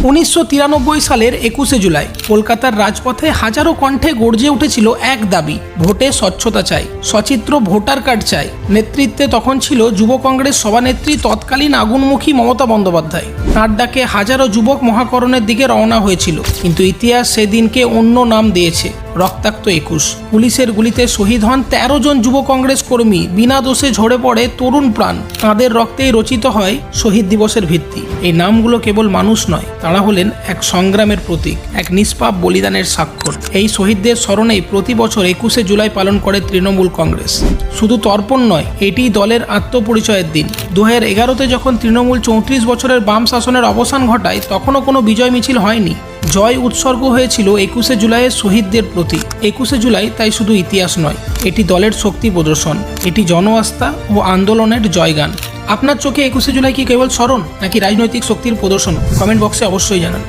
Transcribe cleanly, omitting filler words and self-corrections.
1993 সালের 21শে জুলাই কলকাতার রাজপথে হাজারো কণ্ঠে গর্জে উঠেছিল এক দাবি, ভোটে স্বচ্ছতা চাই, সচিত্র ভোটার কার্ড চাই। নেতৃত্বে তখন ছিল যুব কংগ্রেস সভানেত্রী তৎকালীন আগুনমুখী মমতা বন্দ্যোপাধ্যায়। তাঁর ডাকে হাজারো যুবক মহাকরণের দিকে রওনা হয়েছিল, কিন্তু ইতিহাস সেদিনকে অন্য নাম দিয়েছে, রক্তাক্ত 21। পুলিশের গুলিতে শহীদ হন 13 জন যুব কংগ্রেস কর্মী, বিনা দোষে ঝরে পড়ে তরুণ প্রাণ। তাঁদের রক্তেই রচিত হয় শহীদ দিবসের ভিত্তি। এই নামগুলো কেবল মানুষ নয়, তাঁরা হলেন এক সংগ্রামের প্রতীক, এক নিষ্পাপ বলিদানের স্বাক্ষর। এই শহীদদের স্মরণেই প্রতি বছর 21শে জুলাই পালন করে তৃণমূল কংগ্রেস। শুধু তর্পণ নয়, এটি দলের আত্মপরিচয়ের দিন। 2011তে যখন তৃণমূল 34 বছরের বাম শাসনের অবসান ঘটায়, তখনও কোনো বিজয় মিছিল হয়নি। জয় উৎসর্গ হয়েছিল 21শে জুলাইয়ের শহীদদের প্রতি। 21শে জুলাই তাই শুধু ইতিহাস নয়, এটি দলের শক্তি প্রদর্শন, এটি জনআস্থা ও আন্দোলনের জয়গান। আপনার চোখে 21শে জুলাই কি কেবল স্মরণ নাকি রাজনৈতিক শক্তির প্রদর্শন? কমেন্ট বক্সে অবশ্যই জানান।